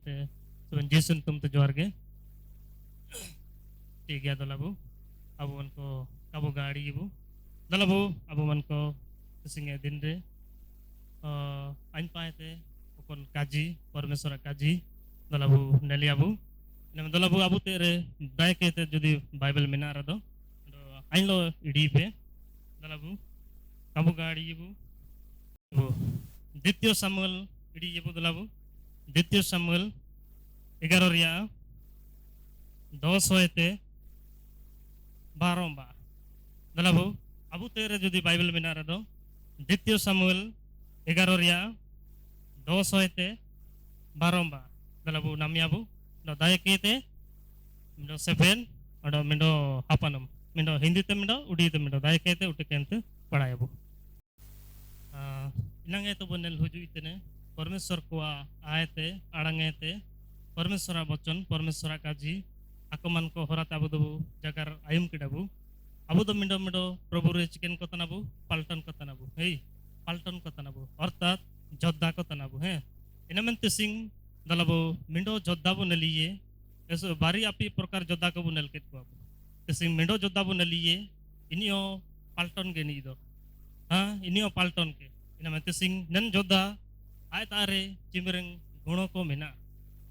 te tuan Jason tum te juar ge tiga dalabu abu man ko kabu gadi ibu dalabu abu man ko singe dinde ain paete okon kaji परमेश्वर kaji dalabu neli abu nama dalabu abu tere dai ke te jodi bible mena rado ain lo idi pe dalabu kabu gadi ibu ibu দ্বিতীয় Samuel ED Ibu দলাবু দ্বিতীয় Samuel 11 Riya 10 হইতে 12 বা দলাবু আবু তেরে যদি Bible মেনা রাদো দ্বিতীয় Samuel 11 Riya 10 হইতে 12 বা দলাবু নামিয়াবু no দায়কেতে মিndo 7 odo mindo hapanam mindo hindi te mindo udi te mindo daikete utikente padayabu inang itu bonel huju itene परमेश्वर को आयते आड़ंगेते परमेश्वर बचन परमेश्वर काजी आकमान को हराते अबु दबु जगार आयुम किडाबु अबु दो मिंडो मिंडो प्रभु रे चिकन को तनाबु पाल्टन को तनाबु हे पाल्टन को तनाबु अर्थात जोद्धा को तनाबु हे इनमेंते सिंग दलबु मिंडो जोद्धा बु नलिए ऐसे बारी आपी प्रकार जोद्धा को बु नलकेत को अबु सिंग मिंडो जोद्धा बु नलिए इनियो पाल्टन के नी दो हाँ इनियो पाल्टन के इनमेंते सिंग नन जोद्धा आय तारे चिमरंग गुणों को मिना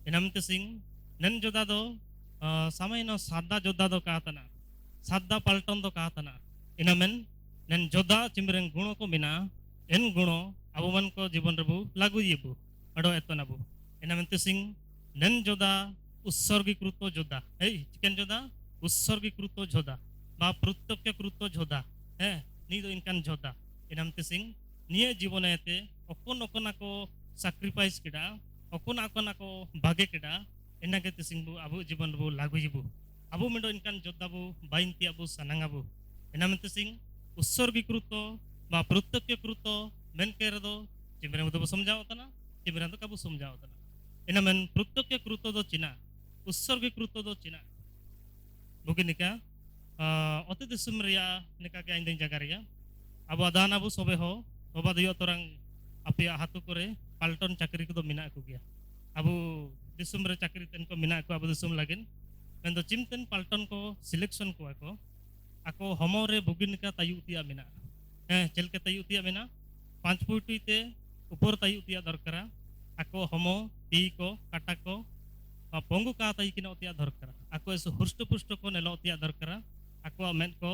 इनमते सिंह नन जोदा दो समय नो सादा जोदा दो कहतना सादा पलटन दो कहतना इनमें नन जोदा चिमरंग गुणों को मिना इन गुणों अबु मन को जीवन रबु लागू येबु अडो एतनबु इनमते सिंह नन जोदा उत्सर्गीकृत जोदा हे चिकन जोदा उत्सर्गीकृत जोदा बा प्रत्यक्षकृत जोदा है नी दो इनकान जोदा इनमते सिंह निये जीवन एते okon ako sacrifice kida okon ako bage kida enake te singbu abu जीवन bu lagu ibu abu mendo inkan jodabu bainti abu sanangabu enamente sing ussargikruto ba pratyakruto men kerdo chimre do समझाओ तना chimre do kabu समझाओ तना enamen pratyakruto do china ussargikruto do china bukinika ote desum ria nika ke aindeng jagaria abu adana abu sobe ho oba diyo torang api hatu kore palton cakri ko do mina aku gya abu disum re cakri ten ko mina aku abu disum lagin men do chimten palton ko selection ko ako homo re bugin ka tayu tia mina chel ke tayu tia mina 5 foot ite upor tayu tia dorkara ako homo ti ko kata ko pongu ka tayu kina tia dorkara ako esu hursto pusto ko nelo tia dorkara ako men ko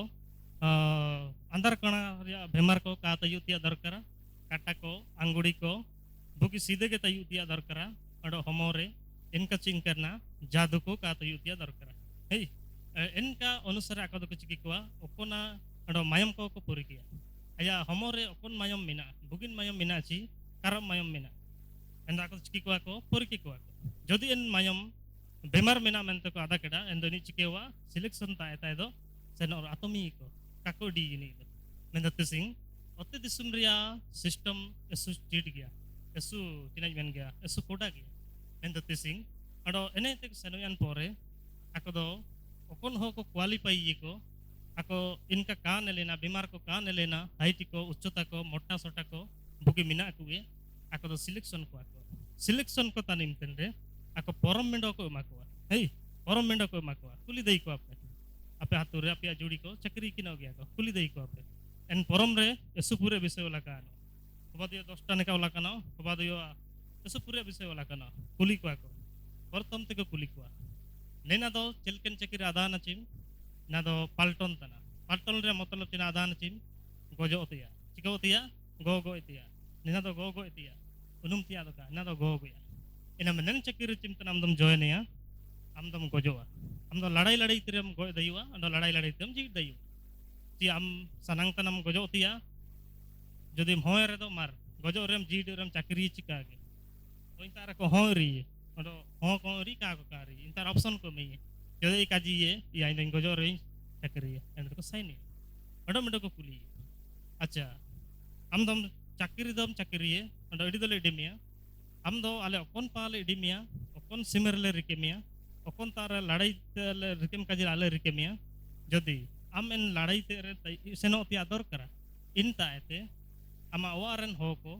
andar kana bemar ko ka tayu tia dorkara काटा को अंगुड़ी को bookie सीधे के तयुतिया दरकरा अडो हमोरे इनका चिंग करना जादू को का तयुतिया दरकरा हे इनका अनुसार आको को चिकी को ओकोना अडो मायम को पूरी किया आया हमोरे ओकोन मायम मिना बुगिन मायम मिना ची करम मायम मिना एंदा को चिकी को पूरी की को जदि इन मायम बेमार मिना मेंते को आदा केडा एंदोनी चिकेवा सिलेक्शन ताय दो सेन और आतमी को काको डी नि मेंदते सिंग ओते दिसुम रिया सिस्टम एसु चीट गया एसु चिनाज बन गया एसु कोडा गया एंड तिसिंग अडो एने तक सनोयान पोरे आको दो ओकोन हो को क्वालिफाई ये को आको इनका कान लेना बीमार को कान लेना हाइट को उच्चता को मोटा सोटा को बुकी मिना को गे आको दो सिलेक्शन को तानिम तेंरे आको परम मेंडो को एमा को हे परम मेंडो को एमा को कुली देई को आपे हातुरे आपे जोड़ी को चक्री किनो गया को कुली देई को आपे एन परम रे एसु पूरे विषय वाला कानो ओबादियो 10टा नेका वाला कानो ओबादियो एसु पूरे विषय वाला कानो कुली को आको प्रथम ते को कुली को लेना दो चिलकन चक्री आदान चिम ना दो पाल्टन तना पाल्टन रे मतलब चिना आदान चिम गोजो तिया चिको तिया गो तिया नेना दो गो तिया उनुम तिया दो का ना दो गो गया इना मनन चक्री चिम तनाम दम जोयने या आम दम गोजोआ आम दो लड़ाई तिरम गो दयुआ अंदो लड़ाई तिरम जी दयु ची आम sanang tanam gojo tia jodi hoy re do mar gojo rem ji rem chakri chika ge o intara ko hori odo ho ko ri ka ko kari intar option ko me jodi kaji ye ya inen gojo re chakri en ko sai ni odo mendo ko kuli acha am dom chakri ye odo edi dole edimia am do ale okon pale edimia okon simerle rikemia okon tara ladai le rikem kaji ale rikemia jodi am en ladai te seno ti ador kara inta ete ama waren hoko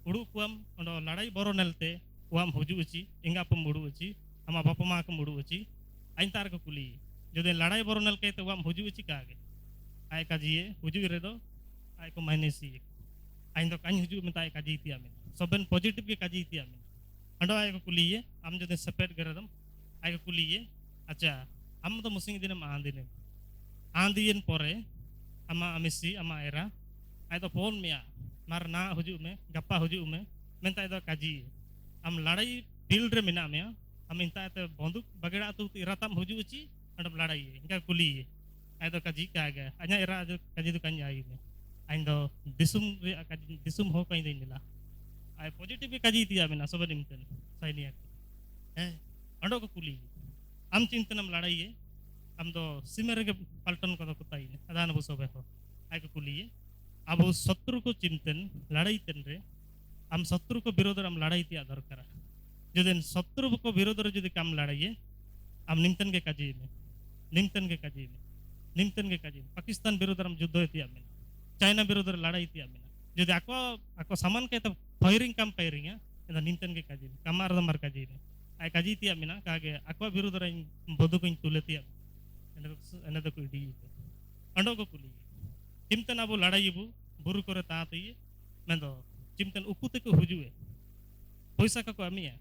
udu kuam ondo ladai boronelte uam huju uci inga pembudu uci ama bapa ma ke mudu uci ain tar ke kuli jode ladai boronel ke te uam huju uci kage ai kaji huju ire do ai ko mainesi ain do kan huju minta ai kaji ti amin soben positive ke kaji ti amin ando ai ko kuli am jode sepet geradam ai ko kuli acha am to musing dinam andine andien pore ama amisi ama era ai to phone mea mar na huju me gappa huju me minta ai do kaji am ladai field re mena mea am inta te bonduk bagera tu iratam huju uci andam ladai inga kuli ai do kaji kaga anya era do kaji do kanya ai me ain do disum re kaji disum ho kain nila ai positive kaji ti amena soben imten sai ni ando ko kuli am cintanam ladai am do simere ke palton ko ko tai adana bu sobe ho ai ko kuli अब शत्रु को चिंतन लड़ाई तन रे हम शत्रु को विरोध हम लड़ाई तिया दरकार जो दिन शत्रु को विरोध रे जो काम लड़ाई हम निमतन के काजी में निमतन के काजी पाकिस्तान विरोध हम युद्ध तिया में चाइना विरोध लड़ाई तिया में जो आको आको सामान के तो फायरिंग काम फायरिंग है इधर निमतन के काजी में कमार दमर काजी में आई काजी तिया में ना कागे आको विरोध रे बदु को तुले तिया एने तो कोई डी अंडो को कुली चिमतन अब लड़ाई बु बुरु करे तात ये मैं तो चिमतन उकुते को हुजुए पैसा का को अमिया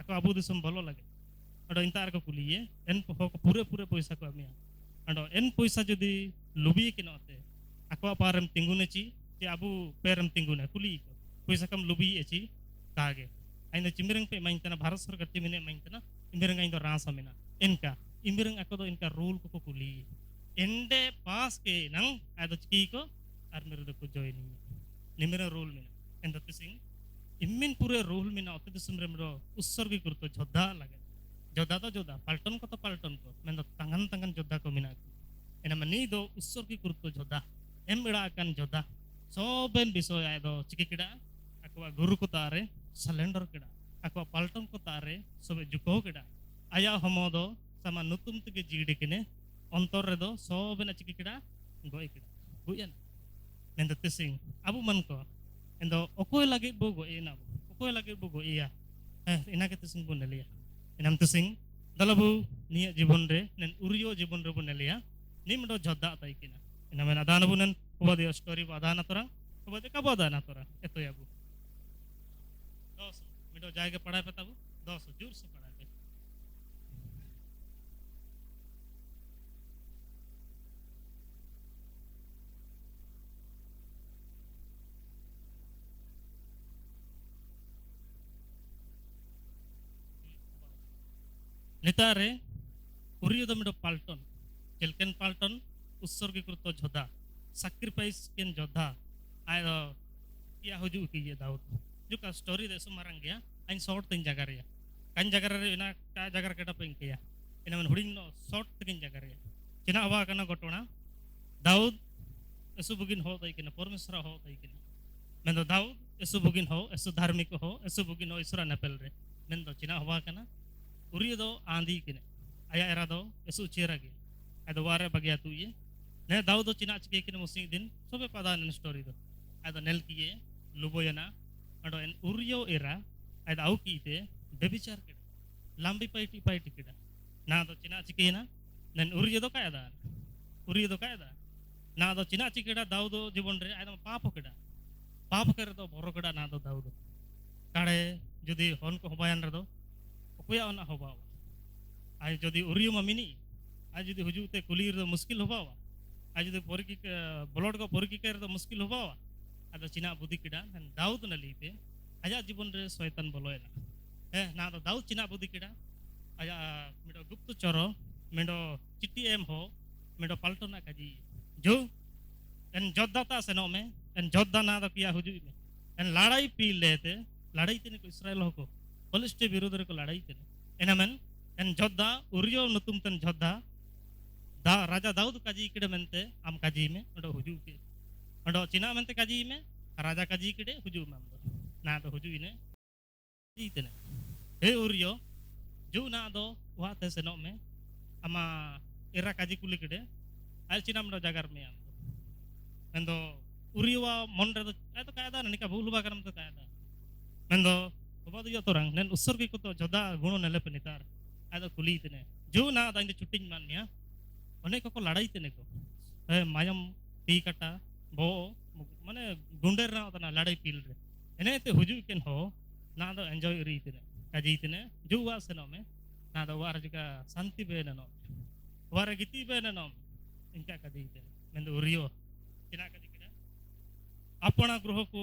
ako abu disum bolo lage ado intar ko kuliye en ko pure pure पैसा को अमिया ado en पैसा जदि लुबी के नते ako parem tingune ci ci abu perem tingune kuli ko पैसा kam लुबी एची कागे aina cimireng pe maintana Bharat सरकार चिमिने maintana imireng aindo rasa mena enka imireng ako do enka rule ko kuli ende pass ke nang ado chiki ko ar mere do ko join nimera rule mena endo tising immin pure rule mena ote disum remro ussargi kurto jodha lage jodha to palton ko mendo tangan jodha ko mena ena mani do ussargi kurto jodha embeda akan jodha soben bisoy ado chiki kida akwa guru ko tare surrender kida akwa palton ko tare sobe juko kida aya homodo sama nutum tege jidi kine ontor redo sobena chiki kida goy kida buyan nendo tising abu man ko endo okoy lagi bogo ina okoy lagi bogo iya ina ke tising bun nelia inam tising dalabu niya jibon re nen uriyo jibon re bun nelia nimdo jodda tai kina ina men adana bunen ubadi story adana tora ubadi ka badana tora eto yabu dos mido jayga padai patabu dos jur se padai नेतारे उरियोदमिडो पाल्टन चेलकेन पाल्टन उत्सर्गीकृत जोधा sacrifice केन जोधा आय या हुजु की ये दाऊद जो का स्टोरी दे सुमारंग गया आइन शॉर्ट तीन जगह रे कान जगह रे इना का जगह केटा पेंग किया इना मन हुडिंग नो शॉर्ट तीन जगह रे चिना हवा कना घटना दाऊद यसु बुगिन हो तई किना परमेश्वर हो तई किना मेन दो दाऊद यसु बुगिन हो यसु धार्मिक हो यसु बुगिन हो ईश्वर नेपेल रे मेन दो चिना हवा कना उरियो दो आंधी किने आया एरा दो यसु चेरा गे आदो वारे बगिया तू ये ने दाऊ दो चिना चके किने मुसिंग दिन सबे पदा न स्टोरी दो आदो नेल किए लुबोयना अडो एन उरियो एरा आदो आउ कीते बेबिचार के लंबी पाइटी किडा ना दो चिना चके ना नेन उरियो दो कायदा ना दो चिना चिकेडा दाऊ दो जीवन रे आदो पाप करे दो बरो केडा ना दो दाऊ दो काड़े जदि हन को हबायन रे दो कोया ओना होबाव आज जदि उरियो मामिनी आज जदि हुजुते कुलीर दो मुश्किल होबाव आज जदि पोरकी ब्लड को पोरकी कर दो मुश्किल होबाव आदो चिना बुद्धि किडा दाऊद नलीते आजा जीवन रे शैतान बोलोयना ना दो दाऊद चिना बुद्धि किडा आजा मिडो गुप्त चोरो मिडो चिट्टी एम हो मिडो पाल्टोना काजी जो एन जोद्दाता सेनो में एन जोद्दा ना दो किया हुजु में एन लड़ाई पी लेते लड़ाई तेने को इस्राएल हो को पलिस्टे विरोध रे को लड़ाई तेने एनामन एन जोद्दा उरियो नुतुम तन जोद्दा दा राजा दाऊद काजी किडे मेनते आम काजी में ओडो हुजु के ओडो चिना मेनते काजी में राजा काजी किडे हुजु माम दो ना दो हुजु इने जी तेने हे उरियो जो ना दो वाते सेनो में आमा एरा काजी कुली किडे आल चिना मडो जागर में आम मेंदो उरियो मन रे दो ए तो कायदा निका भूल बा करम तो कायदा मेंदो Oba tu orang nen usur ki kuto joda guno nele penitar. Ada kuli tene. Jo na ada inde chuting man ya. One ko ladai tene ko. Mayam T कटा बो माने गुंडर ना तना लड़ाई पील रे एने ते हुजु केन हो ना दो एंजॉय री तने काजी तने जुवा सनो में ना दो वार जका शांति बे ननो वार गीति बे ननो इनका काजी तने मेंदो उरियो किना काजी किना अपना गृह को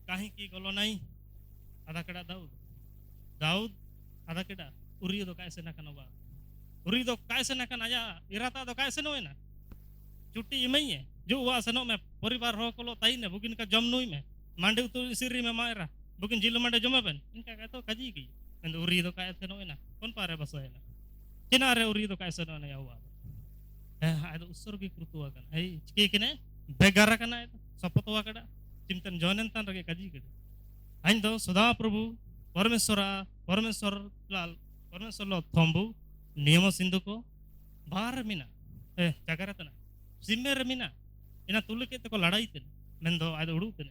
काहे की गलो नहीं आधा कड़ा दाऊद दाऊद आधा कड़ा उरियो दो कैसे ना कनवा उरी दो कैसे ना कन आया इराता दो कैसे नो है ना छुट्टी इमई है जो हुआ सनो में परिवार हो को लो ताई ने बुकिन का जमनुई में मांडे तो सिरी में मायरा बुकिन जिल मांडे जमा बन इनका कहतो काजी की men उरी तो काय सनो है ना कौन पारे बस है ना किना रे उरी तो काय सनो ना हुआ ada usur ki krutua kan ai ki kene begara kana sapatwa kada चिंतन जोनन tan rage kaji kede ain do सदा प्रभु परमेश्वर लाल परमेश्वर लो थंबु नियम सिंधु को बार मिना जगरतना सिम्मेर मिना ina tulike te ko ladai ten mendo ada udu ten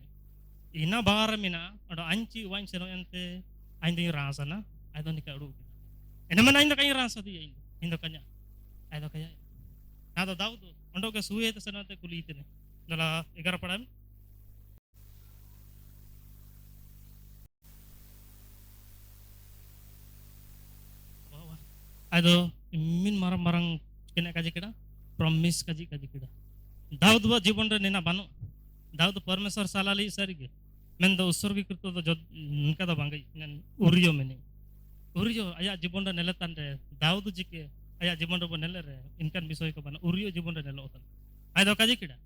ina bar mina ada anci wain seno ente ainde rasana ado nika udu ena mana inda kai rasa dia indo kanya ado kaya ado daud ondo ke suwe te seno te kuli ten dala 11 padam ado min marang kena kaji keda promise kaji keda Dawood व जीवन रे नेना बानो दाऊद परमेश्वर सालाली सरिगे main दो उत्सर्गीकृत दो उनका दो बांगई नेन उरियो मेने उरियो आया जीवन रे नेलेतान रे दाऊद जी के आया जीवन रे नेले रे इनकन विषय को बानो उरियो जीवन रे नेलो ओतन आय दो काजी किडा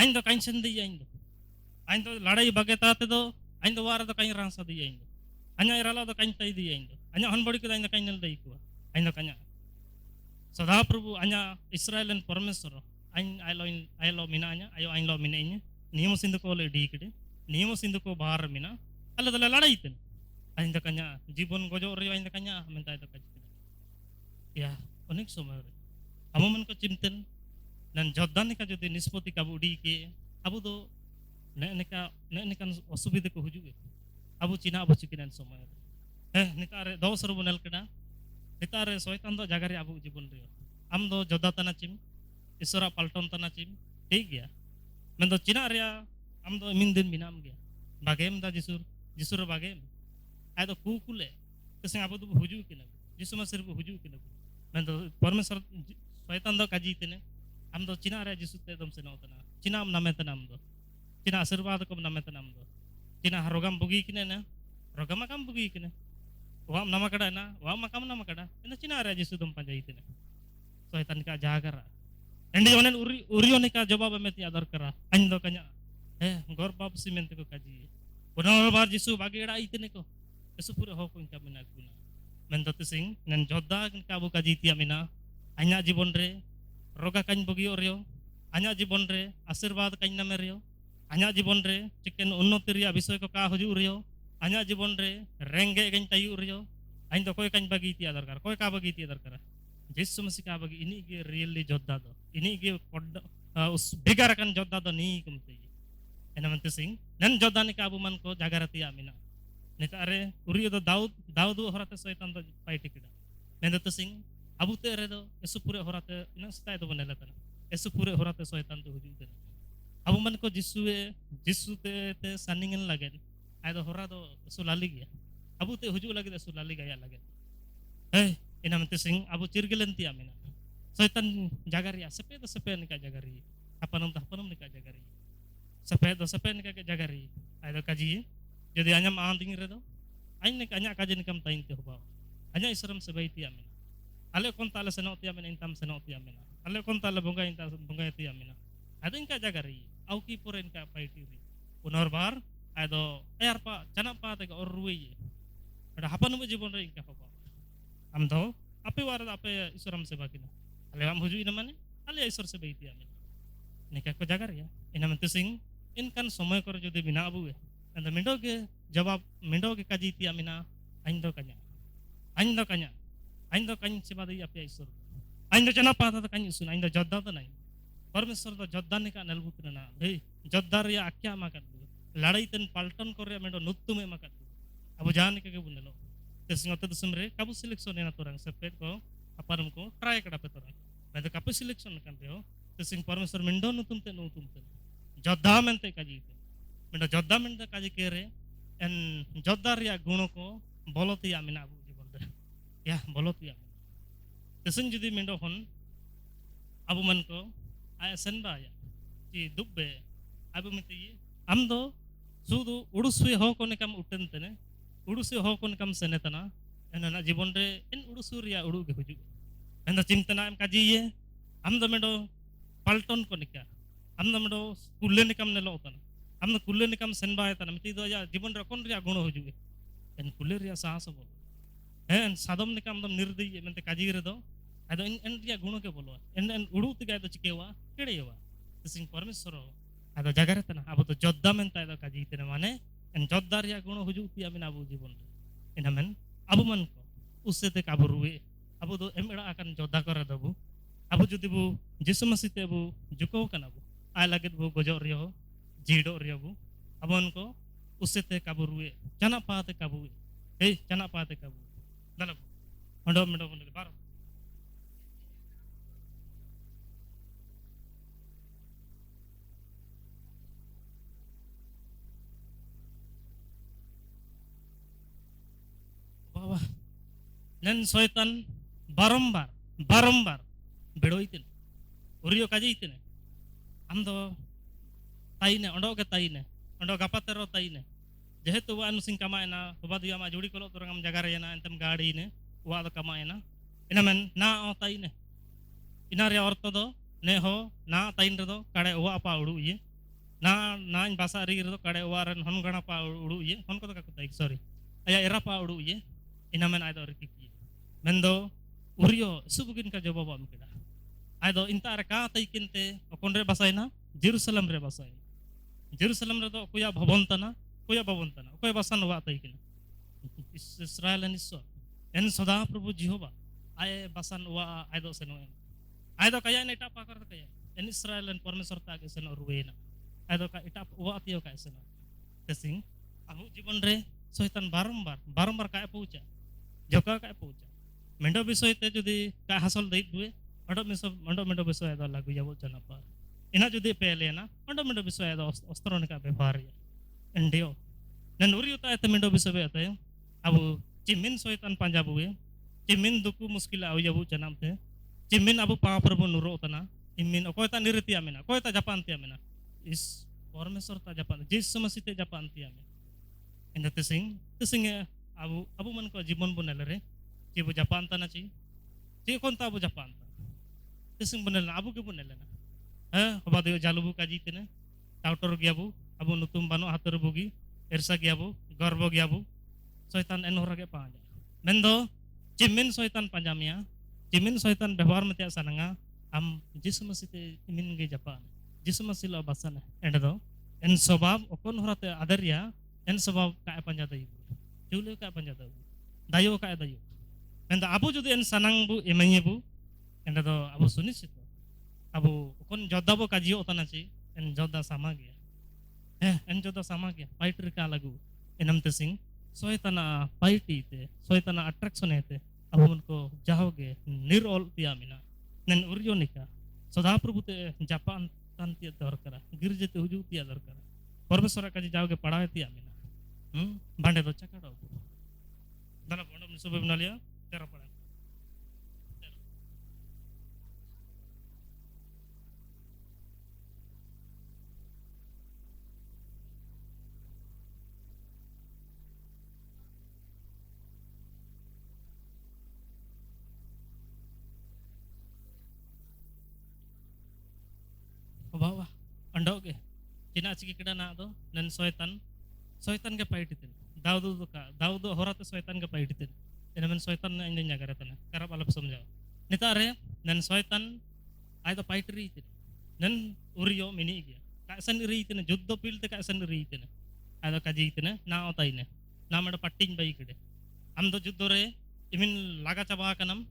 आइन दो काइन सन दी आइन दो लड़ाई बगे ताते दो आइन दो वार दो काइन रांसा दी आइन दो अन्या इराला दो काइन तई दी आइन दो अन्या हनबड़ी के आइन दो काइन नेल दई को आइन दो कन्या सदा प्रभु अन्या इस्राएलन परमेश्वर ain lo minanya ayo ain lo minanya niyo sindu ko le dikide niyo sindu ko bahar mina alla dala ladai ten ain da kanya jibon gojo re ain da kanya mentai da kaji ya onek somay amo man ko चिंतन nan joddan ka jodi nispoti ka budi ke abu do ne kan osubide ko hujuge abu china abu chikinan somay nikare do saru bunal kada nikare soitan do jagare abu jibon re am do jodatana chim isora palton tana chim ठीक गया मैं तो चिना रिया हम तो मिन दिन मिनाम गया बागेम दा जिसुर बागेम आय तो कुकुले किसे आप तो हुजू किना जिसु में सिर्फ हुजू किना मैं तो परमेश्वर शैतान दो काजी तने हम तो चिना रिया जिसु ते दम से न होता चिना हम नामे तनाम दो चिना आशीर्वाद को नामे तनाम दो चिना रोगम बुगी किने ना रोगम makam बुगी किने वाम nama kada ना वाम makam nama kada ina चिना रिया जिसु दम पंजाई तने शैतान का जागरा एंडी ओनेन उरियो ने का जवाब में ती आदर करा अंदो कन्या गोर बाप सीमेंट को काजी पुनः बार जिसु बागेड़ा इतने को यसु पूरे हो को इनका मिना गुना men datu sing nan joda ka bu kaji tia mina anya जीवन रे रोगा काइन बगी ओरियो anya जीवन रे आशीर्वाद काइन नामे रियो anya जीवन रे चिकन उन्नति रिया विषय को का हुजु रियो anya जीवन रे रेंगे गन तायु रियो ain do koy kain bagi tia दरकार कोई का बगी tia दरकार जिसु मसीह का बगी ini ge really joda do ini ge us begar kan joda do ni kumti ena mantu sing nan joda ni ka abu man ko jagarati amina nekare uriyo do daud horate shaitan do paiti kida men do sing abu te re do esu pure horate ina stai do banela tan esu pure horate shaitan do huju den abu man ko jisu te sanningen lagen ay do hora do esu lali gya abu te huju lagi esu lali gaya lagen ina mantu sing abu cirgelenti amina Shaitan jagari sepe nika jagari apanum nika jagari sepe nika jagari ada kaji jadi hanya maanding redo ain nika anya kaji nikam tain te hoba anya isram sebai ti amina ale kon tala seno ti amina intam seno ti amina ale kon tala bunga inta bunga ti amina ada inka jagari au ki poren ka paitiri punar bar ado erpa jana pa te ka orruwi ada hapanum jibon re inka hoba amdo ape warad ape isram seba kina ale am huju ina mane ale isor se baiti amin nika ko jagar ya ina mantu sing in kan somoy kor jodi bina abu anda mindo ke jawab mindo ke kaji ti amina aindo kanya aindo kan se badai ape isor aindo jana pata ta kan isun aindo jodda ta nai परमेश्वर तो Jeddah nika nelbut na dei joddar ya akya makat ladai ten palton korya mendo nuttu me makat Abu jahan ke bunelo. Tesing otot sumre kabu selection ena torang sepet ko aparam ko try kada pe torang. Bada kapu selection kan reo. Tesing परमेश्वर मिंडो नुतुमते जोद्धा मेंते काजी मिंडो जोद्धा मेंते काजी केरे N Jodha रिया गुणों को बोलोतिया मिना अबू जीवन दे या बोलोतिया तेसिंग जुदी मिंडो हन अबू मन को आया सेंबा या जी दुब्बे अबू मिते ये हम दो सुदु उड़ुसुए हो कोने कम उठनते ने उड़ुसुए हो कोने कम सेनेतना एन ना जीवन दे इन उड़ुसुरिया उड़ु के हुजु एन द चिंतना एम काजी ये हम दो मिंडो पलटन को निका हम नमडो कुल्ले निकम नेलो होता हम न कुल्ले निकम सेनबा है तना मिति दो या जीवन रकोन रिया गुण हो जुगे एन कुल्ले रिया साहस बोल एन सादम निकम दम निर्दय मेंते काजी रे दो अदो एन रिया गुण के बोलो एन उडू तिगा दो चिकेवा केड़ेवा सिंग परमेश्वर अदो जगरे तना अब तो जोद्धा मेंता दो काजी तेने माने एन जोद्धा रिया गुण हो जु तिया मिना अबु जीवन एन मन अबु मन को उससे ते काबू रुए अबु दो एमड़ा अकन जोद्धा करे दबु अबु जुदी बु जिसु मसीह ते बु जुको कना बु आय लगत बु गजो रियो जीडो रियो बु अबु उनको उससे ते काबू रुए जना पाते काबू ए जना पाते काबू दलब मंडो मंडो मंडो बार बाबा नन शैतान बारंबार बारंबार बेड़ोइतने उरियो काजीतने हम दो ताईने ओंडो के ताईने ओंडो गपातेरो ताईने जेहेतु वा अनुसिंग कमायना बाबा दिया मा जुड़ी कोलो तोरंगम जगह रेना एंतम गाड़ी ने वा दो कमायना इनमें ना ओ ताईने इना रे औरत दो ने हो ना ताईन रे दो काड़े वा पा उड़ू ये ना ना इन भाषा री रे दो काड़े वा रन हन गणा पा उड़ू ये हन को तो का ताई सॉरी अया एरा पा उड़ू ये इनमें आय दो रिकी मेंदो उरियो सुबुगिन का जवाब हम केदा आयदो इंता रका तई किनते ओकोन रे बसायना जेरूसलम रे बसाय जेरूसलम रे दो कोया भवन तना कोया बसन वा तई किना इस्राएल निसो एन सदा प्रभु जिहोबा आय बसन वा आयदो सेनो आयदो कया ने टापा कर कया एन इस्राएल परमेश्वर तागे सेनो रुवेना आयदो का इटा वा तियो का सेनो तेसिंग अबु जीवन रे शैतान बारंबार काय पहुंचा जोका काय पहुंचा मेंडो विषय ते जुदी का हासल दैत दुए मंडो विषय दो लागू याबो जनपा इना जुदी पेले ना मंडो विषय दो अस्त्रों का व्यवहार या इंडियो नन उरियो ता ते मंडो विषय आते अब चिमिन शैतान पंजाबुए चिमिन दुकु मुश्किल आउ याबो जनम ते चिमिन अब पा प्रभु नुरो तना चिमिन कोयता निरतिया मेना कोयता जापान तिया मेना इस परमेश्वर ता जापान जिस समस्या ते जापान तिया में इन ते सिंग अब मन को जीवन बनल रे जे बु जापान तना ची जे कोन ता बु जापान तेसिंग बनल अबु के बनल ना हबा दे जालुबु काजी तेने टाउटर गयाबु अबु नुतुम बानो हातर बुगी एरसा गयाबु गर्व गयाबु शैतान एनोरा के पांजा मेंदो चिमिन शैतान पंजामिया चिमिन शैतान व्यवहार मते सनंगा हम जिस मसीते मिन गे जापान जिस मसीलो बसन एंड दो एन स्वभाव ओकोन होराते आदरिया एन स्वभाव का पंजा दई जुले का पंजा दायो का दायो मेंदो अबु जुदी एन सनंग बु एमयबु एंड दो अबु सुनिश्चित अबु कोन जोद्धा बो काजियो ओतना ची एन जोद्धा सामा गया एन जोद्धा सामा गया फाइटर का लागू एनम ते सिंग शैताना पाइटी ते शैताना अट्रैक्शन हेते अबु उनको जाओगे निरोल तिया मिना नन उरियो निका सदा प्रभु ते जापान तांती दरकार गिरजेते हुजु तिया दरकार परमेश्वर काजी जाओगे पढ़ाए तिया मिना बांडे दो चकाडो दना बंडम सब बनालिया तेरा पड़ा बाबा अंडोगे चिना चिकी किड़ा ना दो नन शैतान के पाइटिते दाऊद होराते शैतान के पाइटिते इन मन शैतान इन जगह तना करब अलप समझाओ नितारे नन शैतान आय तो पाइटरी ते नन उरियो मिनी गया कासन री ते जुद्ध पीलते कासन री ते आय तो काजी ते ना ओताइने ना मड पट्टिंग बाई कड़े हम दो जुद्ध रे इमिन लागा चाबा कनम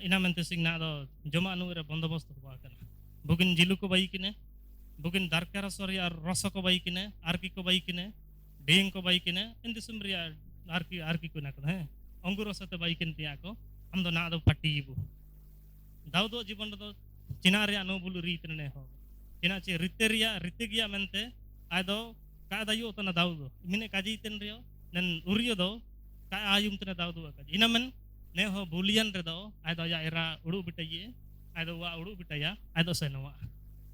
इना मनते सिंग ना दो जमा नु रे बंदोबस्त बा कना बुगिन जिलु को बाई किने बुगिन दरकार सरी और रस को बाई किने आरकी को बाई किने Deng ko baikina in the sumbria arki kuna ko he anguro sate baikin tiya ko am do na do patti ibu daudo jibon do cinare anu bulu ritne ne ho cina ci riteria ritigia mente ado ka dayu to na daudo mine kaji ten rio nan urio do ka ayum tena daudo ka inamen ne ho bulian re do ado ya era udu bitaye ado wa udu bitaya ado senwa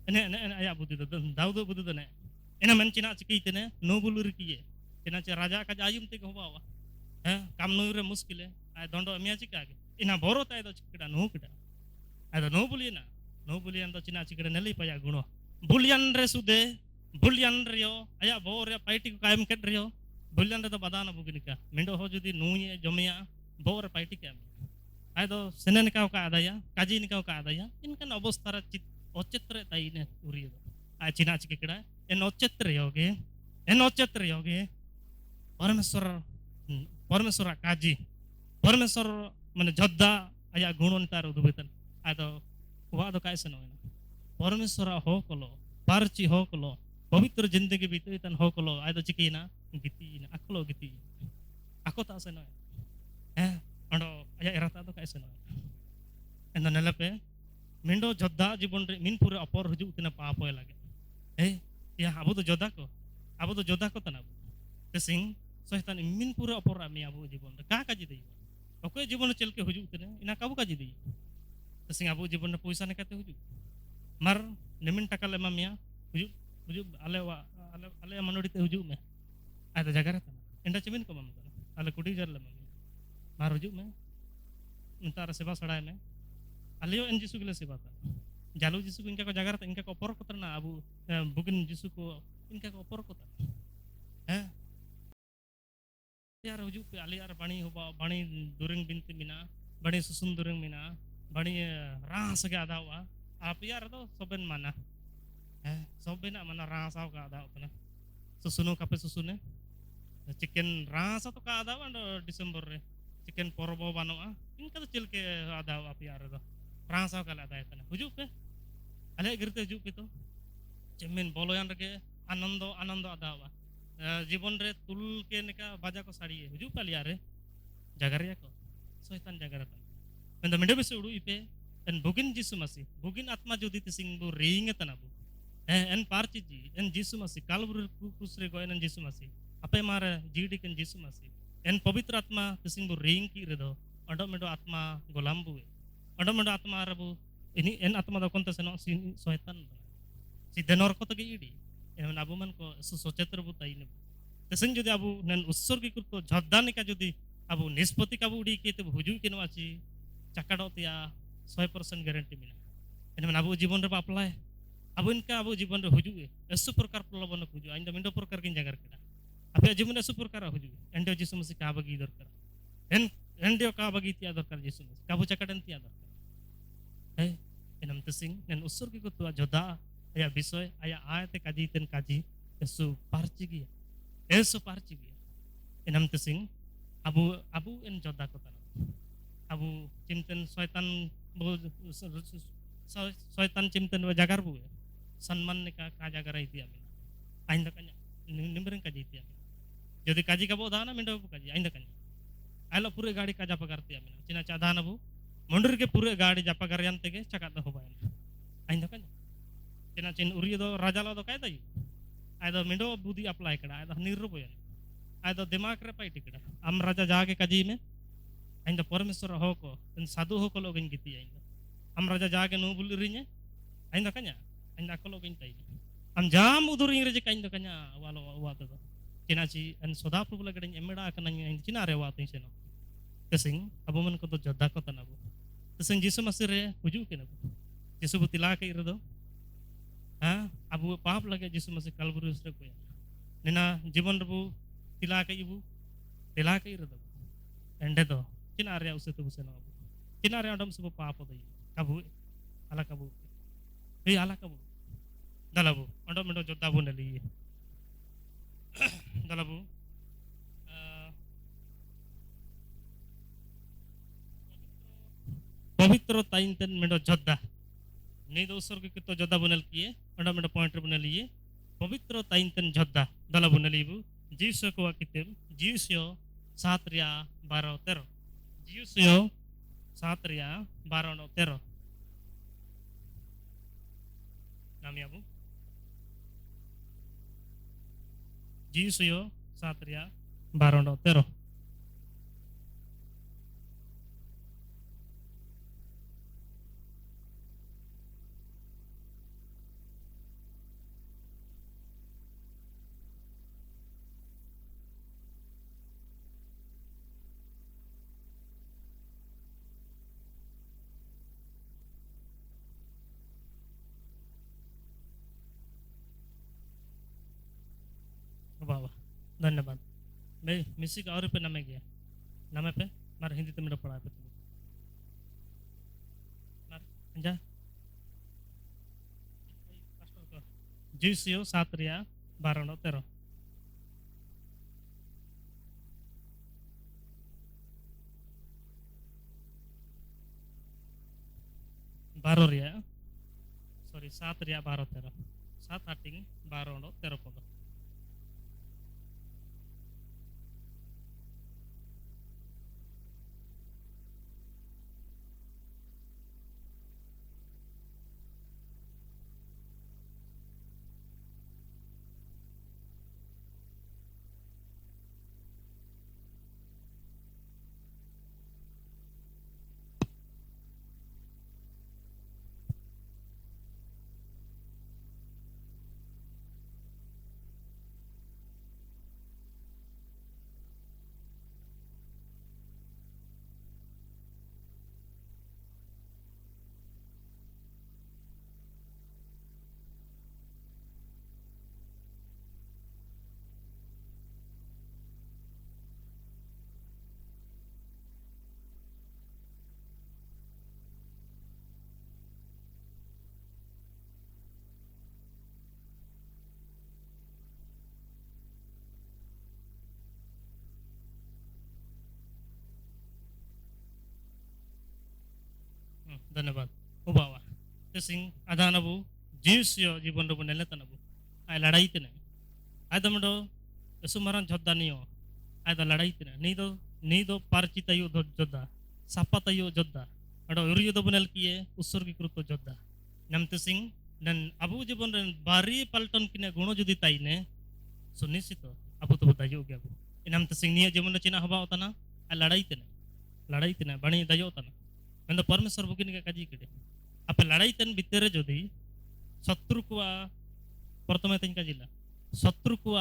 ene ene aya budu do daudo budu do ne inamen cina ci kitene no bulu rikiye cina ci raja ka ayum te ko bawa kam nure muskile ay dondo miya cikage ina borota ado cikida no kida ado no bulina no bulian do cina cikida neli paya guno bulian re sude bulian rio aya bore paiti ko kaim ket rio bulian re do badana buginika mendo ho judi nuye jomia bore paiti kam ado senen ka adaya kaji ni ka adaya inkan obostara cit ochetre taine uriyo ay cina cikida en ochetre yoge परमेश्वर काजी परमेश्वर माने जोद्धा आया गुणों तार उदुबेतन आदो वा दो काय सनो परमेश्वर हो कलो पारची हो कलो पवित्र जिंदगी बीतेतन हो कलो आदो चिकीना गीतीना अकलो गीती ako ta seno ando आया एराता दो काय सनो एंदा नेलपे मिंडो जोद्धा जीवन रे मिन पूरे अपर हुजु तना पाप होय लागे या आबो तो जोद्धा को तना ते सिंह सोहतान इमिन पूरा अपर आमी आबो जीवन का काजी दई ओके जीवन चल के हुजु तने इना काबू काजी दई तसिंग आबो जीवन पैसा ने काते हुजु मार निमिन टका ले मामिया हुजु ale manodi te huju me ada jagara tan enda cimin ko mam tan ale kudi jar le mami mar huju me entar seba sadae me alio en jisu gile seba tan jalu jisu ko inka ko jagara tan inka ko opor ko tan abu bukin jisu ko inka ko opor ko tan यार हुजू पे आले यार बणी दुरंग बिनते मिना बणी सुसुन दुरंग मिना बणी रास के आधा हुआ आप यार तो सोबेन माना सोबेन माना रास आव का आधा होता ना सुसुनो कापे सुसुने चिकन रास तो का आधा वांडो दिसंबर रे चिकन पोरबो बानो इनका तो चिल के आधा आप यार तो रास आव का आधा है ना हुजू पे आले गिरते हुजू पे तो चेमिन बोलोयान रके आनंदो आधा हुआ जीवन रे तुल के निका बाजा को साड़ी है हुजू पालिया रे जगरिया को सोइतान जगरतन मेंद मेंडे बेसे उडू इपे एन बुगिन जिसु मसी बुगिन आत्मा जोदी तिसिंग बु रिंग तनाबु एन पारची जी एन जिसु मसी कालवर कुसरे गो एन जिसु मसी अपे मार जीडी केन जिसु मसी एन पवित्र आत्मा तिसिंग बु रिंग की रेदो अंडो मेंडो आत्मा गोलाम्बु अंडो मेंडो आत्मा रबु इनी एन आत्मा द कोंते सेनो सोइतान सिद्धनोर को तगे इडी एमन आबु मन को सोचेत्र बु ताई ने तसन जदि आबु नन उत्सर्गीकृत तो झद्दानि का जदि आबु निष्पत्ति का उडी के तो हुजु के नवाची चकाडो तिया 100% गारंटी मिना एमन आबु जीवन रे अप्लाई आबु इनका आबु जीवन रे हुजु एसु प्रकार प्रलोभन हुजु आइंदा मिंडो प्रकार किन जगर केडा आपे जीवन एसु प्रकार हुजु एंडो जिसु मसी का बगी दरकार एंडो का बगी तिया दरकार जिसु मसी काबु चकाडन तिया दरकार एनम तसिंग नन उत्सर्गीकृत तो झद्दा या विषय आया आयते काजी तेन काजी एसु पारची गिया annum तसिंग abu en joda ko tan abu cimten soitan cimten wa jagar bu sanman ne ka jagar iti amin ainda kanya nimbreng kaji iti amin jadi kaji ka bo dana mindo bu kaji ainda kanya alo pure gaadi ka japa karti amin cina cadana bu mundur ke pure gaadi japa karyan tege cakat do hobayan ainda kanya cina cin uri do raja lo do kay tayi aido mindo budi apply kada aido nirru boyan aido दिमाग रे पाई टिकड़ा हम राजा जाके कजी में आइंदा परमेश्वर हो को इन साधु हो को लोग इन गीती आइंदा हम राजा जाके नो बुल रिnya आइंदा कन्या आइंदा को लोग इन ताई हम जाम उधर इन रजे काइंदा कन्या वालो वातो तो चिनाची अन सोदा प्रभु लगड़े एमड़ा कनanya इन चिना रे वातो सेनो तसिंग अबो मन को तो जद्दा को तनाबो तसिंग जिसु मसीह रे हुजू के नबो जिसु बुतिला के इरदो अबो पाप लगे जिसु मसीह कलवरी उसरे को निना जीवन रबु तिला के इरदो एंडे दो चिना रे उसे तो बुसेनो चिना रे अडम सब पाप दई कबु ala kabu dalabu ondo mendo jotta bu nali dalabu पवित्र ताइंतन मेडो जोद्दा नहीं दो उसर के तो जोद्दा बनल किए ओंडा मेडो पॉइंट बनल लिए पवित्र ताइंतन जोद्दा दला बनल इबु Jiusyo ko kitim Jiusyo Satria Baro Tero. Jiusyo Satria Baro no Tero. Nami abu. Jiusyo Satria Baro no Tero. वाह वाह धन्यवाद। मैं मिसी का और पे नमे गया नमे पे मार हिंदी तो मेरा पढ़ा पे मार जा Jiusyo Satria Baro no Tero. Baro ria sorry Satria Baro Tero. Sat hating Baro no Tero podo. धन्यवाद ओ बाबा ते सिंह आधा नबु Jiusyo जीवन रो नेले तनबु आय लड़ाई तने आय दमडो सुमरन जोद्धा नियो आय द लड़ाई तने नी दो पारचिता यु जोद्धा सापाता यु जोद्धा अडो उरियो दो बनल किए उत्सर्गीकृत जोद्धा नमते सिंह dan abu जीवन ren bari palton kine guno judi taine sunisito abu to dayo ge abu inam te sing niya जीवन china haba otana ay लड़ाई तने बणी दायो तना मेन परमेश्वर बुकिन के काजी केडे आपे लड़ाई तन भितरे जदि शत्रु को प्रथमे तन काजिला शत्रु को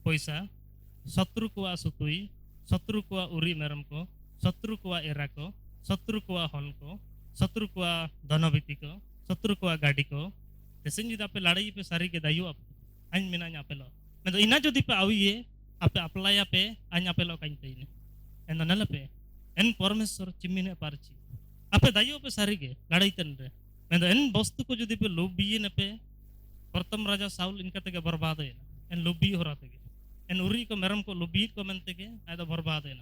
पैसा शत्रु को सुतुई शत्रु को उरी मेरम को शत्रु को एरा को शत्रु को हन को शत्रु को धनभिति को शत्रु को गाड़ी को तेसिन जदि आपे लड़ाई पे सारी के दायो आप आइन मेना आपे लो मेन इना जदि पे आविए आपे अप्लाई आपे आइन आपे लो काइन तइने एन नले पे एन परमेश्वर चिमिने पारची आपे दायो पे सारी के लड़ाई तन रे मेन एन वस्तु को जदि पे लोभिए न पे प्रथम राजा साउल इनका तके बर्बाद है एन लोभी होरा तके एन उरी को मेरम को लोभी को मेनते के आदा बर्बाद है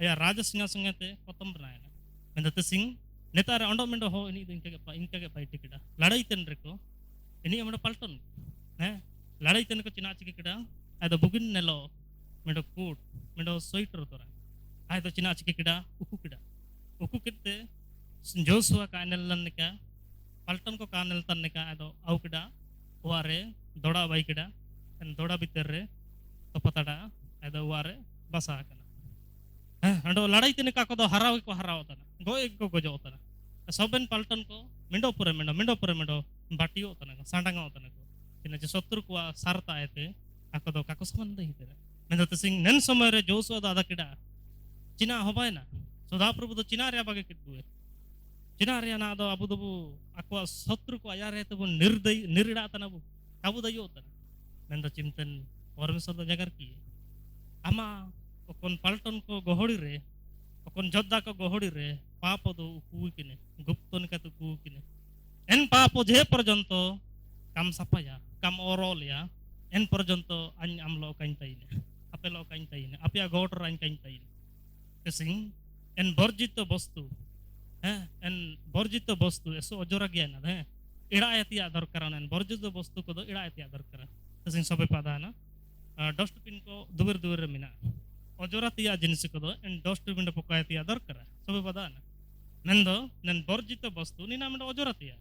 या राज सिंहासन ते प्रथम बनाया मेन ते सिंह नेतार अंडो मेंडो हो इनके के पाई टिकड़ा लड़ाई तन रे को इनी हमडो पलटन हैं लड़ाई तन को चिना चिके किड़ा आदा बुगिन नेलो मेंडो कोट मेंडो स्वेटर तोरा आदा चिना चिके किड़ा उकु किते जोसुआ का नेलन का पलटन को कानल तन का आदो आउ किड़ा वारे दोड़ा बाई किड़ा एन दोड़ा भीतर रे तो पताड़ा आदो वारे बसा कना अंडो लड़ाई तने का को दो हराव को हराव तना गोय को गजो तना सबन पलटन को मिंडो पुरे बाटियो तना सांडंगा तना को तिने जे शत्रु को सारता आते आको दो काको संबंध हिते मेंदो ते सिंह नन समय रे जोसुआ दादा किड़ा चिना होबायना सदा प्रभु तो चिना रे बागे किदुए चिना रे ना दो अबु दबु आको शत्रु को आया रे तो निर्डा तना बु काबु दयो तना मेंदो चिंतन परमेश्वर दो जगर की आमा ओकन पलटन को गोहड़ी रे ओकन जोद्धा को गोहड़ी रे पाप दो कुकिने गुप्तन का तो कुकिने एन पाप जे पर्यंत काम सपाया काम ओरोलिया एन पर्यंत अन आमलो काइनताइने अपेलो काइनताइने अपिया गोटर अन काइनताइने केसिंग एन वर्जित वस्तु एन वर्जित वस्तु एसो अजोरा ज्ञान इड़ा एतिया दरकार एन वर्जित वस्तु को दो इड़ा एतिया दरकार केसिंग सबे पादाना डस्टबिन को दुबर दुबर मिना अजोरा तिया जिनिस को डस्टबिन पकाय तिया दरकार सब बदान मेन्दो नेन बर्जित वस्तु निना मेंडो अजोरा तिया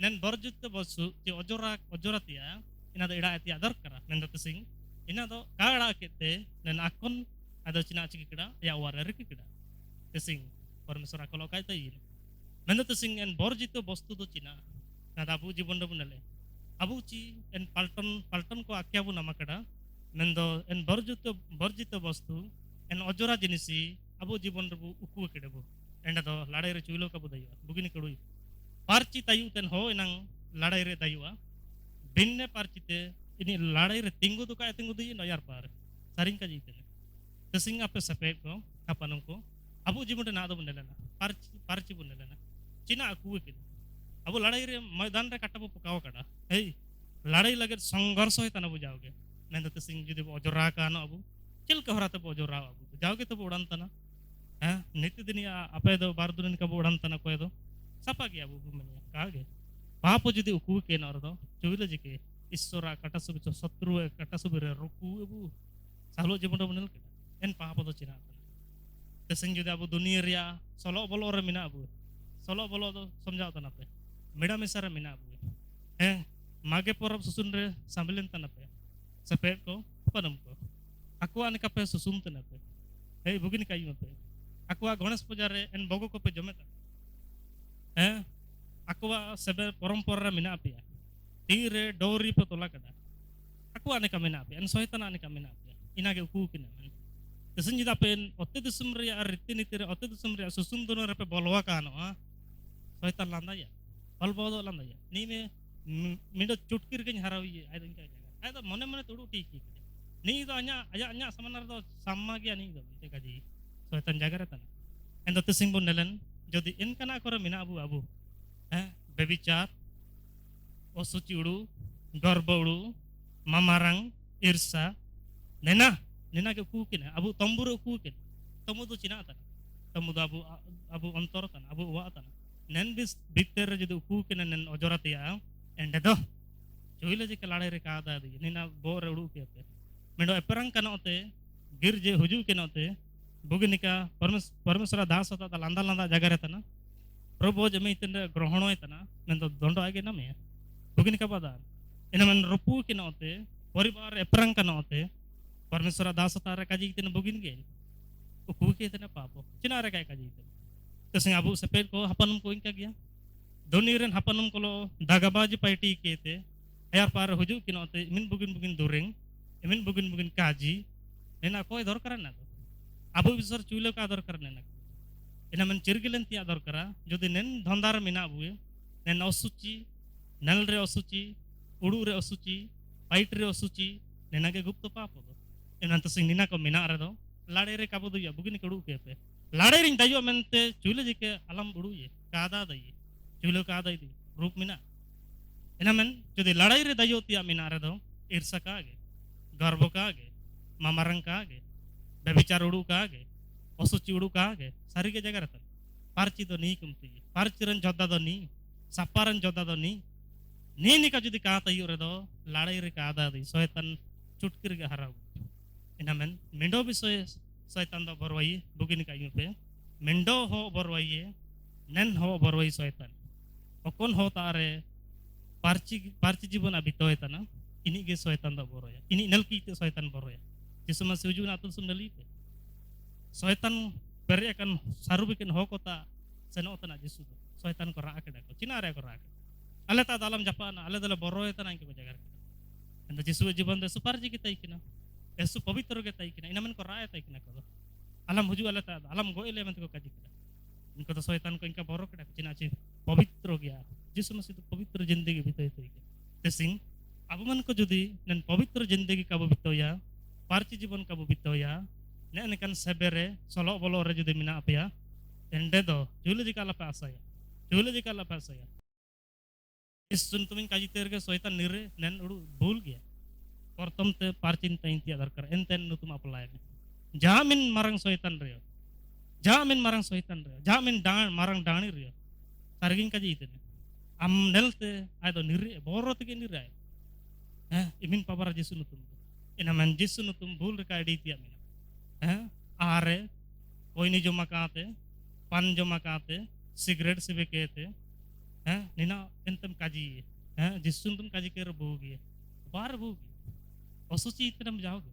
नेन बर्जित वस्तु जे अजोरा तिया इना दो इड़ा तिया दरकार मेन्दो तसिंग इना दो काड़ा केते नेन akon ada cina ciki kida ya warar kida तसिंग परमेश्वर akolo kai tai मेन्दो तसिंग एन बर्जित वस्तु दो cina ना दाबु जीवन दो बुनले abu ci en palton ko akya bu nama kada mendo en borjito wastu en ojora jinisi abu jibon rebu uku kede bu enda do ladai re chuilo ka budayu bugini kedui parci tayu ten ho enang ladai re dayua binne parcite ini ladai re tinggu tu ka tinggu di noyar par saring ka jite tesing ape sape ko kapanum ko abu jibon na do bundelana parci bundelana cina aku kede अब लड़ाई रे मैदान रे कटबो पकाओ कड़ा हे लड़ाई लगे संघर्ष होय तना बुझाओगे मैं तो सिंह जुदी अजरा कानो अब चिल कहराते अजरा अब जाओगे तो उड़ान तना हैं नित्य दिन आपे दो बार दिन का उड़ान तना कोय दो सपा गया अब मने कागे पाप जुदी उकु के नर दो चुविले जिके ईश्वरा कटसु बिचो शत्रु कटसु बिरे रुकु अब सालो जीवन बनल के एन पाप दो चिना ते सिंह जुदी अब दुनिया रिया सलो बोलो रे मिना अब सलो बोलो दो समझाओ तना पे मेडा मिसारा मिना अबू हैं मागे परब सुसुन रे sambilen tanape sepe ko panam ko aku ane kape susum tanape hey bugini kayu pe aku Ganesh पूजा रे en bogo ko pe jometa हैं aku sebe porompora mina apia tire dori pe tola kada aku ane ka mina apia en soitana ane ka mina apia inage uku kina tesin jida pen otte disum re aritti nitire otte disum re susum dono re pe bolwa kano soitan landa ya बलबोदो लंदा या नी में मिडो चुटकिर के हरावी आय दिन का आय तो मने मने तोडू T की नी तो अन्या समानर तो साम्मा गया नी तो ते काजी सोतन जागर तन एंड तो सिंह बुन नलन जदि इनकना करे मिना अबू हैं बेबिचार ओसुचिउडू गर्बउडू मामारंग ईर्षा नेना के कुकिन अबू तंबुरो कुकिन तमु तो चिना तन तमु अबू अंतर तन अबू वा तन nen bis bitter jadi uku kena nen ojorat ya ende do cuile je kelade re kada di nina bor udu ke pe mendo eperang kana ote gir je huju kena ote buginika परमेश्वर दास होता ता लंदा जगह रहता ना प्रभु जमे इतने ग्रहण होता ना nen do dondo age na me buginika pada ena men rupu kena ote परिवार eperang kana ote परमेश्वर दास होता re kaji itene bugin ge uku ke itene papo cina re kai kaji itene तसिंग Abu सपेद को हपनम को इनका गया दोनीरन हपनम को लो दागाबाज पार्टी के थे यार पार हुजू किनोते इमिन बुगिन दुरिंग इमिन बुगिन काजी नेना कोई दर करना तो अबू विसर चूले का दर करने ना इना मन चिरगिलन तिया दर करा जो दिन नेन धंधार मिना बुए नेन असुची नल रे असुची उड़ू रे असुची पाइट रे असुची नेना के गुप्त पाप दो इना तसिंग निना को मिना रे दो लाड़े रे काबू दुया बुगिन कड़ू के पे लाड़े रिंग दायो मेंते चूले जिके अलम बुड़ू ये कादा दई चूले कादा दी रूप मिना इना men जदि लड़ाई रे दायो तिया मिना रे दो ईर्षा का आगे गर्व का आगे मामारंग का आगे बेबिचार उड़ू का आगे असुचि उड़ू का आगे सारी के जगह रहता पार्ची तो नहीं कुमती पार्ची रन जोदा दो नहीं सपारन जोदा दो नहीं निका जदि का तयो रे दो लड़ाई रे कादा दी शैतान चुटकिर के हराऊ इना men मिंडो भी शैतान दो बरवाई बुगिन का पे मिंडो हो बरवाई नन हो बरवाई शैतान ओकोन हो तारे पार्ची जीवन अभी तो है ना इन्हीं के शैतान दो बरोया इन्हीं नल की ते शैतान बरोया जिसु मसीह उजू ना तुम सुनली पे शैतान पेरे kan saru bikin ho kota seno तना जिसु शैतान को राके को चिना रे को राके ale ta dalam japana ale dala boroya तना के बजागर अंद जिसु जीवन दे सुपारजी की तई किना एसु पवित्र के तई किना इनमन को राय तई किना को alam हुजू ale ta alam गोइले मन को काजी किना इनको तो शैतान को इनका बरो कड़ा चिना ची पवित्र हो गया जिसु मसीह तो पवित्र जिंदगी बिताई तई के तेसिंग अब मन को जुदी नन पवित्र जिंदगी का बिताया पार्ची जीवन का बिताया ने kan sebere solo bolo re जुदी मिना अपया एंडे दो जुले जी काला पासा या इस सुन तुमिन काजी तेर के शैतान निरे नन उडू भूल गया परतम ते पार्चिन तई ती आदर कर एंतेन नु तुम अप्लाई में जामिन marang शैतान रे जामिन डाण marang डाणी रे sargin kaji itene am nelte ay do nire borot ke nire imin pabar jesu nutum ina man jisu no tum bhul ka di tia mina are koini joma kaate pan joma kaate cigarette sibe kete nina entam kaji jisun tum kaji ke bogi bar bogi osuci itanam jaoge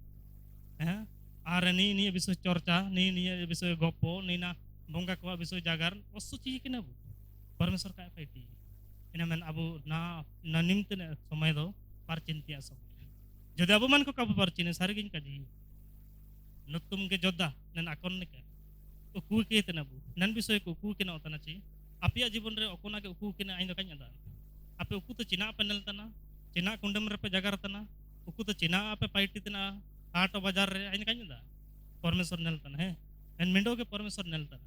are ni bisu corca ni bisu gopo ni na bongga ko bisu jagar osuci kena bu परमेश्वर का पाइटी ina man abu na nimtene somay do parcintia somay যদি abu man ko kabu parcine sarigin kaji nutum ke jodda nan akon ne ka uku ke tenabu nan bisoy ko uku ke na otana chi apia jibon re okona ke uku ke na aindo kanya da ape uku to china panel tana china kundam re pe jagar tana uku to china ape paiti tana hato bazar re aindo kanya da परमेश्वर nel tana he en mindo ke परमेश्वर nel tana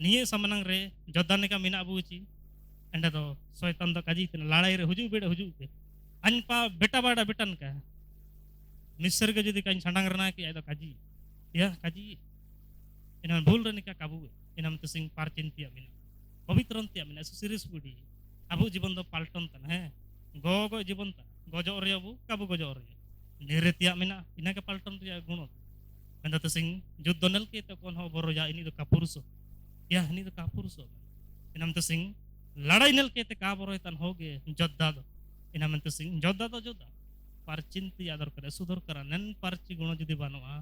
niye samanang re jodda ne ka mina abu chi enda do soitan do kaji tana ladai re huju ke anpa beta bada betan ka Nisarga jadi kain sandang rena ki ayo kaji ya kaji ina bul reni ka kabu inam tesing parcin tia mina pavitron tia mina serius budi abu jibon do palton tan he go jibon ta gojo ore abu kabu gojo ore nire tia mina ina ka palton tia guno anda tesing juddonel ke to kon ho boro ya ini do kapurso ya ini do kapurso inam tesing ladai nel ke te ka boro tan hoge jodda do inam tesing jodda do jodda parcinti ador kare sudor kara nen parci guno judi banoa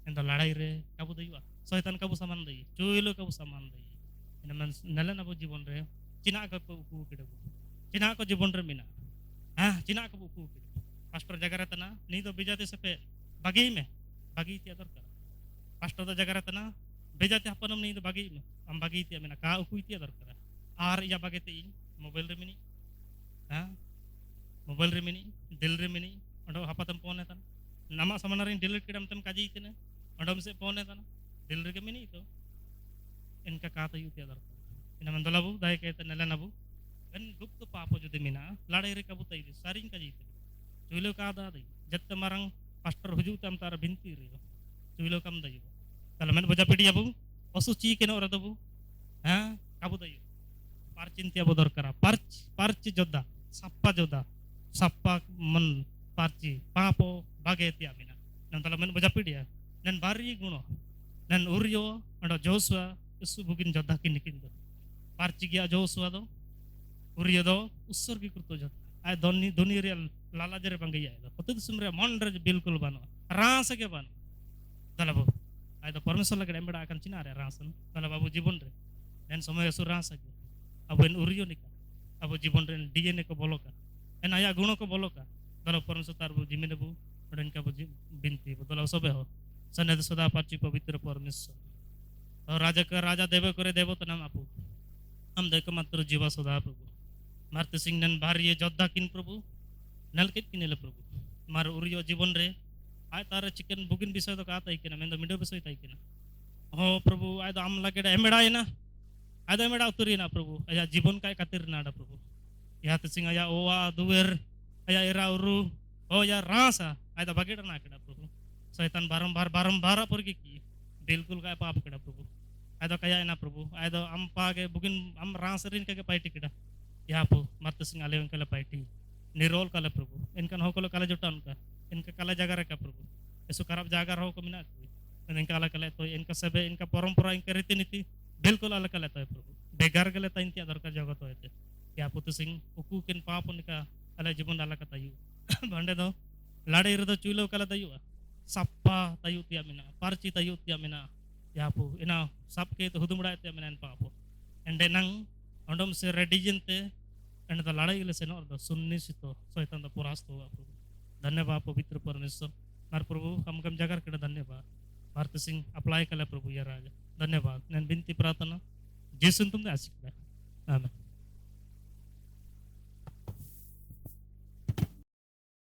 enda ladai re kabu daiwa soitan kabu saman dai cuilo kabu saman dai ina man nalan abu jibon re cina ka ku kidabu cina ko jibon re mina cina ka ku kidabu pastor jagara tana ni do bejate sepe bagi ti ador kara pastor do jagara tana bejate hapanam ni do bagi me am bagi ti mina ka ku ti ador kara ar ya bagete in mobile re mini mobile re mini dil re mini ondo hapatam pone tan nama samanarin delete kidam tam kaji itene ondom se pone tan delete ke mini to इनका kata yuti adar ina mandolabu dai ke tan nelabu en gupt papo jodi mina ladai re kabu tai saring kaji itene chuilo ka da dai jatta marang pastor huju tam tar binti re chuilo kam dai kala men boja pidi abu osu chi ke no radabu kabu dai parcinti abu dorkara parci jodda sappa man parci papo bage tia mina nan tala men boja pidi ya nan bari guno nan uryo ando josua isu bugin jodda kinikindo parci gya josua do uryo do usur ki kurto jodda ay doni real lala jere bangiya do potu sumre mondre bilkul bano rasa ke bano tala bu ay do परमेश्वर lage embeda akan cina re rasan tala babu jibon re dan somay su rasa ke aben uryo nika abu jibon re dna ko boloka en aya guno ko boloka tala परमेश्वर tar bu jimene bu dan ka bu binti bu tala sobe ho sanad सदा parci पवित्र परमेश्वर और राजा का राजा देव करे देव तो नाम आपू हम देख मात्र जीवा सदा प्रभु मारते सिंह नन भारी जोद्धा किन प्रभु नलकित किनेले प्रभु मार उरियो जीवन रे आय तारे चिकन बुगिन विषय तो काता ही केना मेंदो मिडो विषय ताई केना हो प्रभु आय तो आम लगे एमेडा ना आय तो एमेडा उतरी ना प्रभु आया जीवन काय खातिर नाडा प्रभु या ते सिंह आया ओवा दुवेर आया एरा उरु ओ या रासा आय तो बगेड़ा ना केडा प्रभु शैतान बारंबार परगी की बिल्कुल काय पाप केडा प्रभु आयदो kaya ena Prabhu आयदो am page bugin am ranserin kage paiti kida ya po marta sing alewen kala paiti nirol kala प्रभु इनका हो कलो kala jotan ka इनका kala jaga reka प्रभु esu karab jaga ho ko mina इनका ala kala to इनका sebe इनका परंपरा इनका रीति नीति बिल्कुल ala kala to Prabhu begar gale ta inti adar ka jaga to ete ya putu sing uku ken paap nika ala jibon ala ka tayu bande do lade irdo chulo kala tayu sappa tayu tia mina parci tayu tia mina ya pu ina sap ke to hudumda tia mina en papo ende nang ondom se redigente ende da ladai gele se no do sunni sito soitan da purasto apu धन्यवाद पवित्र परमेश्वर मार प्रभु हम जागर के धन्यवाद Bharat Singh apply कला प्रभु या राजा धन्यवाद నేను వింతి ప్రార్థన చేస్తుంటుంది ఆశిక్దా ఆమె